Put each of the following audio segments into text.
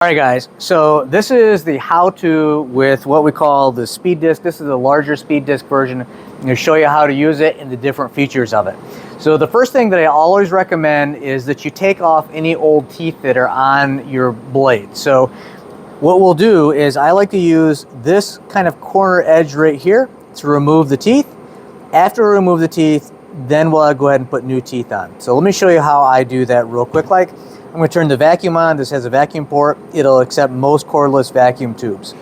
All right, guys, so this is the how-to with what we call the speed disc. This is a larger speed disc version. I'm going to show you how to use it and the different features of it. So the first thing that I always recommend is that you take off any old teeth that are on your blade. So what we'll do is I like to use this kind of corner edge right here to remove the teeth. After we remove the teeth, then we'll go ahead and put new teeth on. So let me show you how I do that real quick. I'm going to turn the vacuum on. This has a vacuum port. It'll accept most cordless vacuum tubes.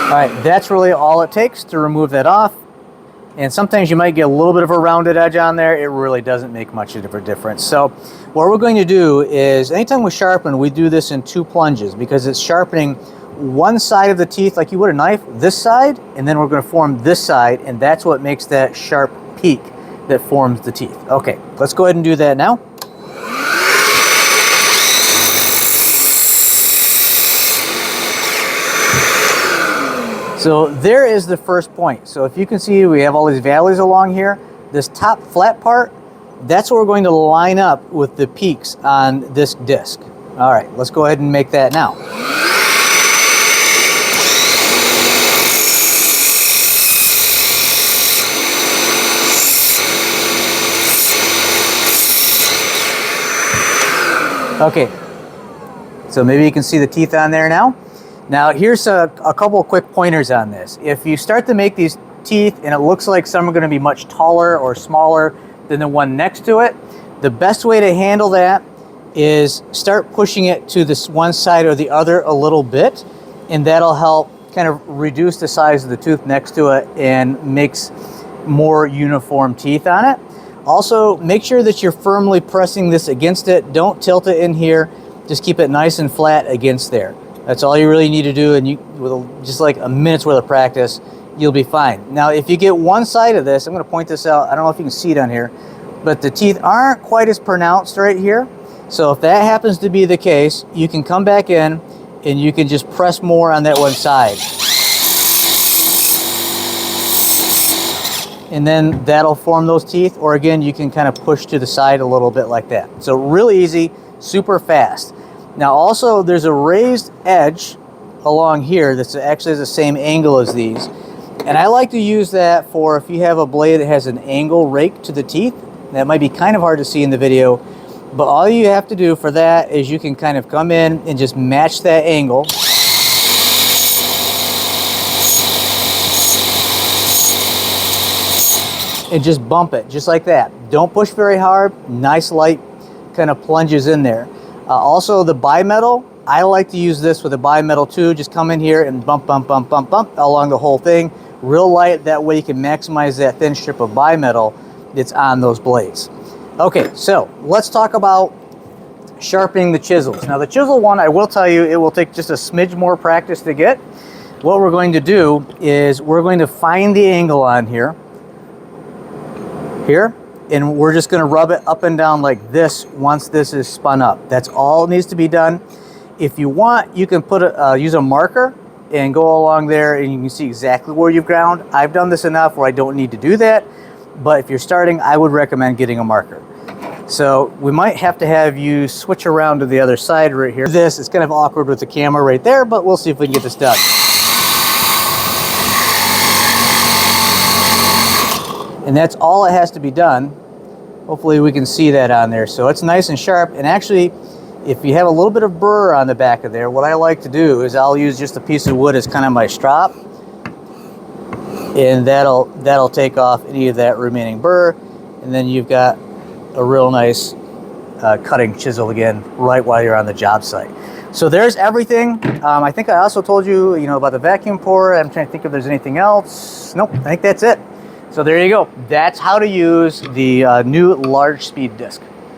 All right, that's really all it takes to remove that off. And sometimes you might get a little bit of a rounded edge on there. It really doesn't make much of a difference. So what we're going to do is, anytime we sharpen, we do this in 2 plunges because it's sharpening one side of the teeth like you would a knife, this side, and then we're going to form this side, and that's what makes that sharp peak that forms the teeth. Okay, let's go ahead and do that now. So there is the first point. So if you can see, we have all these valleys along here. This top flat part, that's what we're going to line up with the peaks on this disc. All right, let's go ahead and make that now. Okay, so maybe you can see the teeth on there now. Now here's a couple of quick pointers on this. If you start to make these teeth and it looks like some are going to be much taller or smaller than the one next to it, the best way to handle that is start pushing it to this one side or the other a little bit, and that'll help kind of reduce the size of the tooth next to it and makes more uniform teeth on it. Also, make sure that you're firmly pressing this against it. Don't tilt it in here. Just keep it nice and flat against there. That's all you really need to do, and with just like a minute's worth of practice, you'll be fine. Now, if you get one side of this, I'm going to point this out. I don't know if you can see it on here, but the teeth aren't quite as pronounced right here. So if that happens to be the case, you can come back in and you can just press more on that one side. And then that'll form those teeth, or again, you can kind of push to the side a little bit like that. So really easy, super fast. Now also, there's a raised edge along here that's actually the same angle as these. And I like to use that for if you have a blade that has an angle rake to the teeth. That might be kind of hard to see in the video, but all you have to do for that is you can kind of come in and just match that angle. And just bump it, just like that. Don't push very hard, nice light kind of plunges in there. Also, the bimetal, I like to use this with a bimetal too. Just come in here and bump, bump, bump, bump, bump along the whole thing. Real light, that way you can maximize that thin strip of bimetal that's on those blades. Okay, so let's talk about sharpening the chisels. Now the chisel one, I will tell you, it will take just a smidge more practice to get. What we're going to do is we're going to find the angle on here, and we're just going to rub it up and down like this once this is spun up. That's all it needs to be done. If you want, you can use a marker and go along there and you can see exactly where you've ground. I've done this enough where I don't need to do that, but if you're starting, I would recommend getting a marker. So we might have to have you switch around to the other side right here. This is kind of awkward with the camera right there, but we'll see if we can get this done. And that's all it has to be done. Hopefully we can see that on there. So it's nice and sharp. And actually, if you have a little bit of burr on the back of there, what I like to do is I'll use just a piece of wood as kind of my strop. And that'll take off any of that remaining burr. And then you've got a real nice cutting chisel again, right while you're on the job site. So there's everything. I think I also told you, about the vacuum port. I'm trying to think if there's anything else. Nope, I think that's it. So there you go. That's how to use the new large speed disc.